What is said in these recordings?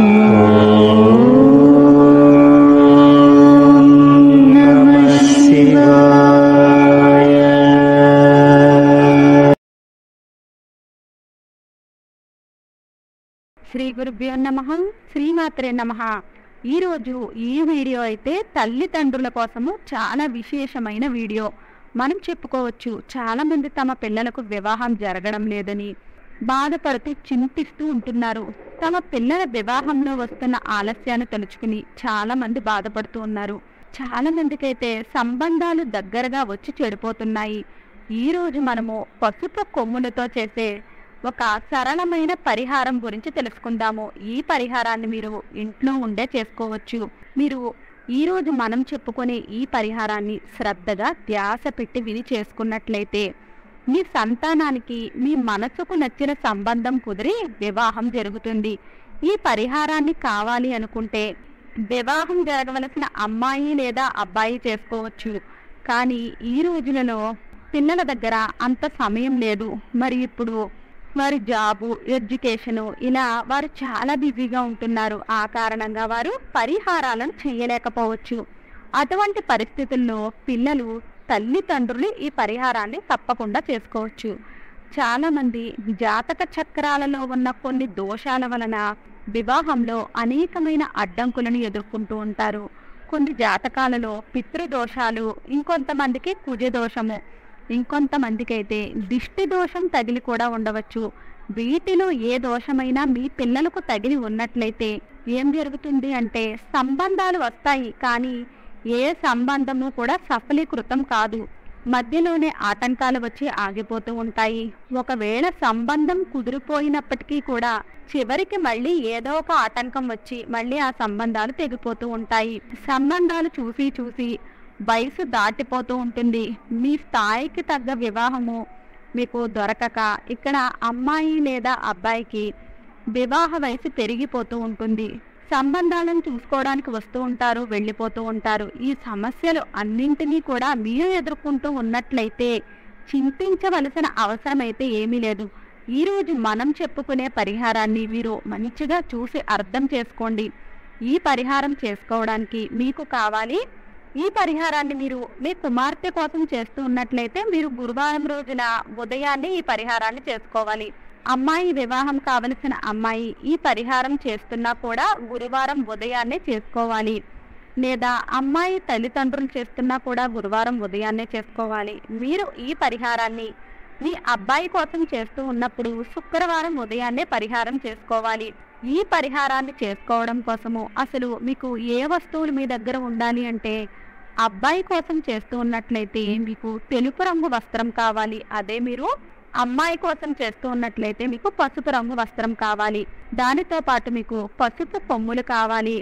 శ్రీ గురుభ్యో నమః. శ్రీమాత్రే నమః. ఈరోజు ఈ వీడియో అయితే తల్లిదండ్రుల కోసము చాలా విశేషమైన వీడియో. మనం చెప్పుకోవచ్చు, చాలా మంది తమ పిల్లలకు వివాహం జరగడం లేదని బాధపడుతూ చింతిస్తూ ఉంటున్నారు. తమ పిల్లల వివాహంలో వస్తున్న ఆలస్యాన్ని తలుచుకుని చాలా మంది బాధపడుతూ ఉన్నారు. చాలా మందికి అయితే సంబంధాలు దగ్గరగా వచ్చి చెడిపోతున్నాయి. ఈరోజు మనము పసుపు కొమ్ములతో చేసే ఒక సరళమైన పరిహారం గురించి తెలుసుకుందాము. ఈ పరిహారాన్ని మీరు ఇంట్లో ఉండే చేసుకోవచ్చు. మీరు ఈరోజు మనం చెప్పుకునే ఈ పరిహారాన్ని శ్రద్ధగా ధ్యాస పెట్టి విని చేసుకున్నట్లయితే మీ సంతానానికి మీ మనసుకు నచ్చిన సంబంధం కుదిరి వివాహం జరుగుతుంది. ఈ పరిహారాన్ని కావాలి అనుకుంటే వివాహం జరగవలసిన అమ్మాయి లేదా అబ్బాయి చేసుకోవచ్చు. కానీ ఈ రోజులలో పిల్లల దగ్గర అంత సమయం లేదు. మరి ఇప్పుడు వారి జాబు, ఎడ్యుకేషను ఇలా వారు చాలా బిజీగా ఉంటున్నారు. ఆ కారణంగా వారు పరిహారాలను చేయలేకపోవచ్చు. అటువంటి పరిస్థితుల్లో పిల్లలు తల్లిదండ్రులు ఈ పరిహారాన్ని తప్పకుండా చేసుకోవచ్చు. చాలామంది జాతక చక్రాలలో ఉన్న కొన్ని దోషాల వలన వివాహంలో అనేకమైన అడ్డంకులను ఎదుర్కొంటూ ఉంటారు. కొన్ని జాతకాలలో పితృదోషాలు, ఇంకొంతమందికి కుజదోషము, ఇంకొంతమందికి అయితే దిష్టి దోషం తగిలి కూడా ఉండవచ్చు. వీటిలో ఏ దోషమైనా మీ పిల్లలకు తగిలి ఉన్నట్లయితే ఏం జరుగుతుంది అంటే సంబంధాలు వస్తాయి, కానీ ఏ సంబంధము కూడా సఫలీకృతం కాదు. మధ్యలోనే ఆటంకాలు వచ్చి ఆగిపోతూ ఉంటాయి. ఒకవేళ సంబంధం కుదిరిపోయినప్పటికీ కూడా చివరికి మళ్ళీ ఏదో ఒక ఆటంకం వచ్చి మళ్ళీ ఆ సంబంధాలు తెగిపోతూ ఉంటాయి. సంబంధాలు చూసి చూసి వయసు దాటిపోతూ ఉంటుంది. మీ స్థాయికి తగ్గ వివాహము మీకు దొరకక ఇక్కడ అమ్మాయి లేదా అబ్బాయికి వివాహ వయసు పెరిగిపోతూ ఉంటుంది. సంబంధాలను చూసుకోవడానికి వస్తూ ఉంటారు, వెళ్ళిపోతూ ఉంటారు. ఈ సమస్యలు అన్నింటినీ కూడా మీరు ఎదుర్కొంటూ ఉన్నట్లయితే చింతించవలసిన అవసరం అయితే ఏమీ లేదు. ఈరోజు మనం చెప్పుకునే పరిహారాన్ని మీరు మంచిగా చూసి అర్థం చేసుకోండి. ఈ పరిహారం చేసుకోవడానికి మీకు కావాలి, ఈ పరిహారాన్ని మీరు మీ కుమార్తె కోసం చేస్తూ ఉన్నట్లయితే మీరు గురువారం రోజున ఉదయాన్నే ఈ పరిహారాన్ని చేసుకోవాలి. అమ్మాయి వివాహం కావలసిన అమ్మాయి ఈ పరిహారం చేస్తున్నా కూడా గురువారం ఉదయాన్నే చేసుకోవాలి. లేదా అమ్మాయి తల్లిదండ్రులు చేస్తున్నా కూడా గురువారం ఉదయాన్నే చేసుకోవాలి. మీరు ఈ పరిహారాన్ని మీ అబ్బాయి కోసం చేస్తూ ఉన్నప్పుడు శుక్రవారం ఉదయాన్నే పరిహారం చేసుకోవాలి. ఈ పరిహారాన్ని చేసుకోవడం కోసము అసలు మీకు ఏ వస్తువులు మీ దగ్గర ఉండాలి అంటే, అబ్బాయి కోసం చేస్తూ ఉన్నట్లయితే మీకు తెలుపు రంగు వస్త్రం కావాలి. అదే మీరు అమ్మాయి కోసం చేస్తూ ఉన్నట్లయితే మీకు పసుపు రంగు వస్త్రం కావాలి. దానితో పాటు మీకు పసుపు కొమ్ములు కావాలి,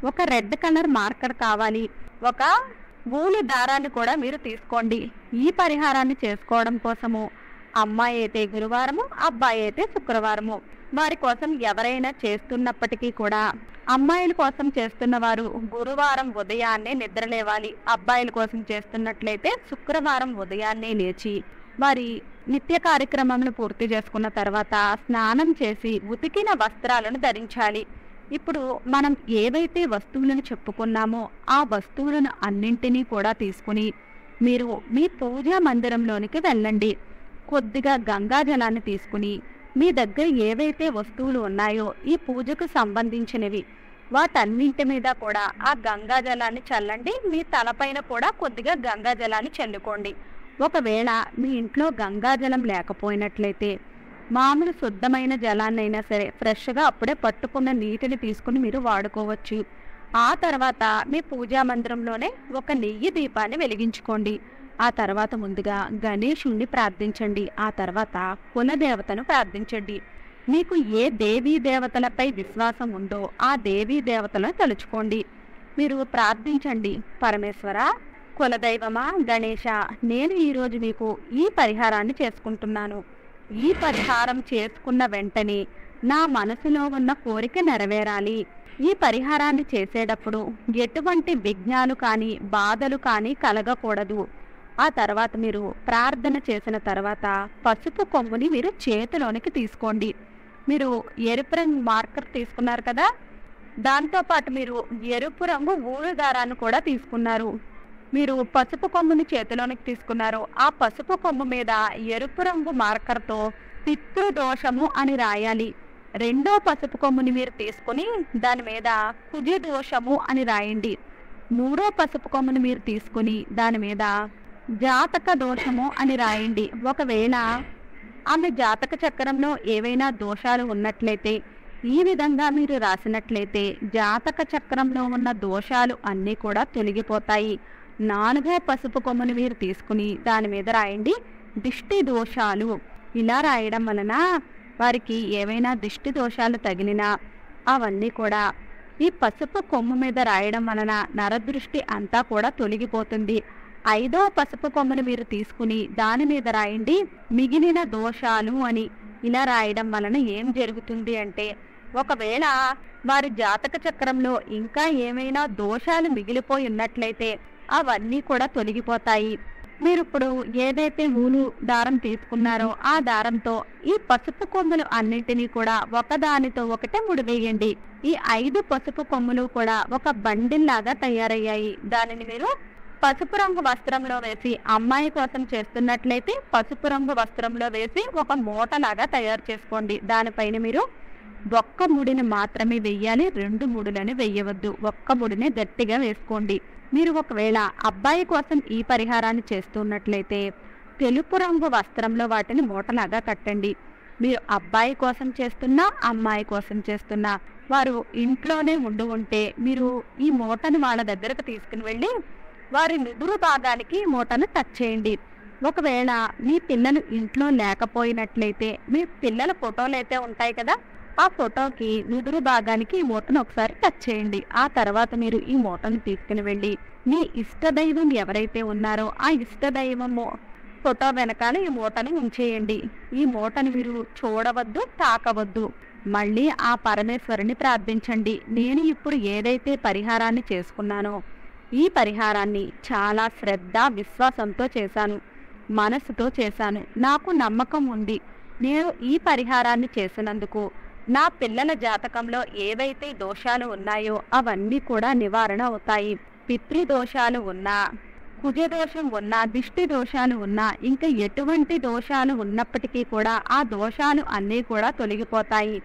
ఒక రెడ్ కలర్ మార్కర్ కావాలి, ఒక ఊలు దారాన్ని కూడా మీరు తీసుకోండి. ఈ పరిహారాన్ని చేసుకోవడం కోసము అమ్మాయి అయితే గురువారము, అబ్బాయి అయితే శుక్రవారము. వారి కోసం ఎవరైనా చేస్తున్నప్పటికీ కూడా అమ్మాయిల కోసం చేస్తున్న వారు గురువారం ఉదయాన్నే నిద్రలేవాలి. అబ్బాయిల కోసం చేస్తున్నట్లయితే శుక్రవారం ఉదయాన్నే లేచి వారి నిత్య కార్యక్రమాలను పూర్తి చేసుకున్న తర్వాత స్నానం చేసి ఉతికిన వస్త్రాలను ధరించాలి. ఇప్పుడు మనం ఏవైతే వస్తువులను చెప్పుకున్నామో ఆ వస్తువులను అన్నింటినీ కూడా తీసుకుని మీరు మీ పూజా మందిరంలోనికి వెళ్ళండి. కొద్దిగా గంగాజలాన్ని తీసుకుని మీ దగ్గర ఏవైతే వస్తువులు ఉన్నాయో ఈ పూజకు సంబంధించినవి వాటన్నింటి మీద కూడా ఆ గంగాజలాన్ని చల్లండి. మీ తలపైన కూడా కొద్దిగా గంగాజలాన్ని చల్లుకోండి. ఒకవేళ మీ ఇంట్లో గంగాజలం లేకపోయినట్లయితే మామూలు శుద్ధమైన జలాన్నైనా సరే ఫ్రెష్గా అప్పుడే పట్టుకున్న నీటిని తీసుకుని మీరు వాడుకోవచ్చు. ఆ తర్వాత మీ పూజా మందిరంలోనే ఒక నెయ్యి దీపాన్ని వెలిగించుకోండి. ఆ తర్వాత ముందుగా గణేశుణ్ణి ప్రార్థించండి. ఆ తర్వాత కులదేవతను ప్రార్థించండి. మీకు ఏ దేవీ దేవతలపై విశ్వాసం ఉందో ఆ దేవీ దేవతలను తలుచుకోండి. మీరు ప్రార్థించండి, పరమేశ్వర, కులదైవమా, గణేశ, నేను ఈరోజు మీకు ఈ పరిహారాన్ని చేసుకుంటున్నాను. ఈ పరిహారం చేసుకున్న వెంటనే నా మనసులో ఉన్న కోరిక నెరవేరాలి. ఈ పరిహారాన్ని చేసేటప్పుడు ఎటువంటి విఘ్నాలు కానీ బాధలు కానీ కలగకూడదు. ఆ తర్వాత మీరు ప్రార్థన చేసిన తర్వాత పసుపు కొమ్ముని మీరు చేతిలోనికి తీసుకోండి. మీరు ఎరుపు రంగు మార్కర్ తీసుకున్నారు కదా, దాంతోపాటు మీరు ఎరుపు రంగు ఊరు దారాన్ని కూడా తీసుకున్నారు. మీరు పసుపు కొమ్ముని చేతిలోనికి తీసుకున్నారు. ఆ పసుపు కొమ్ము మీద ఎరుపు రంగు మార్కర్తో పితృదోషము అని రాయాలి. రెండో పసుపు కొమ్ముని మీరు తీసుకుని దాని మీద కుజ దోషము అని రాయండి. మూడో పసుపు కొమ్ముని మీరు తీసుకుని దాని మీద జాతక దోషము అని రాయండి. ఒకవేళ ఆమె జాతక చక్రంలో ఏవైనా దోషాలు ఉన్నట్లయితే ఈ విధంగా మీరు రాసినట్లయితే జాతక చక్రంలో ఉన్న దోషాలు అన్నీ కూడా తొలగిపోతాయి. నాలుగో పసుపు కొమ్ముని మీరు తీసుకుని దాని మీద రాయండి దిష్టి దోషాలు. ఇలా రాయడం వలన వారికి ఏవైనా దిష్టి దోషాలు తగిలినా అవన్నీ కూడా ఈ పసుపు కొమ్ము మీద రాయడం వలన నరదృష్టి అంతా కూడా తొలగిపోతుంది. ఐదో పసుపు కొమ్ముని మీరు తీసుకుని దాని మీద రాయండి మిగిలిన దోషాలు అని. ఇలా రాయడం వలన ఏం జరుగుతుంది అంటే ఒకవేళ వారి జాతక చక్రంలో ఇంకా ఏమైనా దోషాలు మిగిలిపోయి ఉన్నట్లయితే అవన్నీ కూడా తొలగిపోతాయి. మీరు ఇప్పుడు ఏదైతే ఊలు దారం తీసుకున్నారో ఆ దారంతో ఈ పసుపు కొమ్ములు అన్నింటినీ కూడా ఒకదానితో ఒకటే ముడివేయండి. ఈ 5 పసుపు కొమ్ములు కూడా ఒక బండిల్ లాగా తయారయ్యాయి. దానిని మీరు పసుపు రంగు వస్త్రంలో వేసి, అమ్మాయి కోసం చేస్తున్నట్లయితే పసుపు రంగు వస్త్రంలో వేసి ఒక మూటలాగా తయారు చేసుకోండి. దానిపైన మీరు ఒక్క ముడిని మాత్రమే వెయ్యాలి, 2 ముడులను వెయ్యవద్దు. ఒక్క ముడిని గట్టిగా వేసుకోండి. మీరు ఒకవేళ అబ్బాయి కోసం ఈ పరిహారాన్ని చేస్తున్నట్లయితే తెలుపు రంగు వస్త్రంలో వాటిని మూటలాగా కట్టండి. మీరు అబ్బాయి కోసం చేస్తున్నా అమ్మాయి కోసం చేస్తున్నా వారు ఇంట్లోనే ఉంటే మీరు ఈ మూటను వాళ్ళ దగ్గరకు తీసుకుని వెళ్ళి వారి నుదురు భాగానికి మూటను టచ్ చేయండి. ఒకవేళ మీ పిల్లలు ఇంట్లో లేకపోయినట్లయితే మీ పిల్లల ఫోటోలు అయితే ఉంటాయి కదా, ఆ ఫోటోకి నుదురు భాగానికి ఈ మూటను ఒకసారి టచ్ చేయండి. ఆ తర్వాత మీరు ఈ మూటను తీసుకుని వెళ్ళి మీ ఇష్టదైవం ఎవరైతే ఉన్నారో ఆ ఇష్టదైవము ఫోటో వెనకాల ఈ మూటను ఉంచేయండి. ఈ మూటను మీరు చూడవద్దు, తాకవద్దు. మళ్ళీ ఆ పరమేశ్వరుని ప్రార్థించండి. నేను ఇప్పుడు ఏదైతే పరిహారాన్ని చేసుకున్నానో ఈ పరిహారాన్ని చాలా శ్రద్ధ విశ్వాసంతో చేశాను, మనసుతో చేశాను. నాకు నమ్మకం ఉంది నేను ఈ పరిహారాన్ని చేసినందుకు నా పిల్లల జాతకంలో ఏవైతే దోషాలు ఉన్నాయో అవన్నీ కూడా నివారణ అవుతాయి. పితృదోషాలు ఉన్నా, కుజదోషం ఉన్నా, దిష్టి దోషాలు ఉన్నా, ఇంకా ఎటువంటి దోషాలు ఉన్నప్పటికీ కూడా ఆ దోషాలు అన్నీ కూడా తొలగిపోతాయి.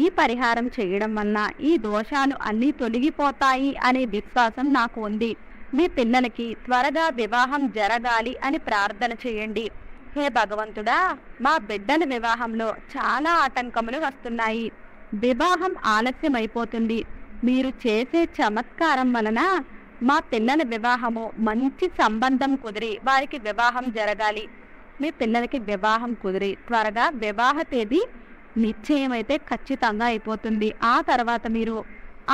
ఈ పరిహారం చేయడం వల్ల ఈ దోషాలు అన్నీ తొలగిపోతాయి అనే విశ్వాసం నాకు ఉంది. మీ పిల్లలకి త్వరగా వివాహం జరగాలి అని ప్రార్థన చేయండి. హే భగవంతుడా, మా బిడ్డల వివాహంలో చాలా ఆటంకములు వస్తున్నాయి, వివాహం ఆలస్యమైపోతుంది. మీరు చేసే చమత్కారం వలన మా పిల్లల వివాహము మంచి సంబంధం కుదిరి వారికి వివాహం జరగాలి. మీ పిల్లలకి వివాహం కుదిరి త్వరగా వివాహ తేదీ నిశ్చయమైతే ఖచ్చితంగా అయిపోతుంది. ఆ తర్వాత మీరు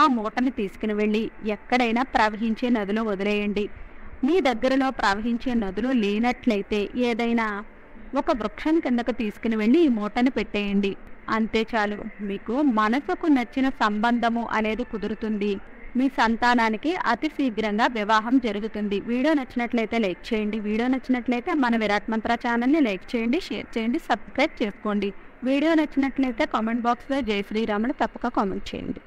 ఆ మూటని తీసుకుని వెళ్ళి ఎక్కడైనా ప్రవహించే నదిలో వదిలేయండి. మీ దగ్గరలో ప్రవహించే నదులు లేనట్లయితే ఏదైనా ఒక వృక్షం కిందకు తీసుకుని వెళ్ళి ఈ మూటని పెట్టేయండి. అంతే చాలు. మీకు మనసుకు నచ్చిన సంబంధము అనేది కుదురుతుంది. మీ సంతానానికి అతి శీఘ్రంగా వివాహం జరుగుతుంది. వీడియో నచ్చినట్లయితే లైక్ చేయండి. వీడియో నచ్చినట్లయితే మన విరాట్ మంత్ర ఛానల్ని లైక్ చేయండి, షేర్ చేయండి, సబ్స్క్రైబ్ చేసుకోండి. వీడియో నచ్చినట్లయితే కామెంట్ బాక్స్లో జై శ్రీరాములు తప్పక కామెంట్ చేయండి.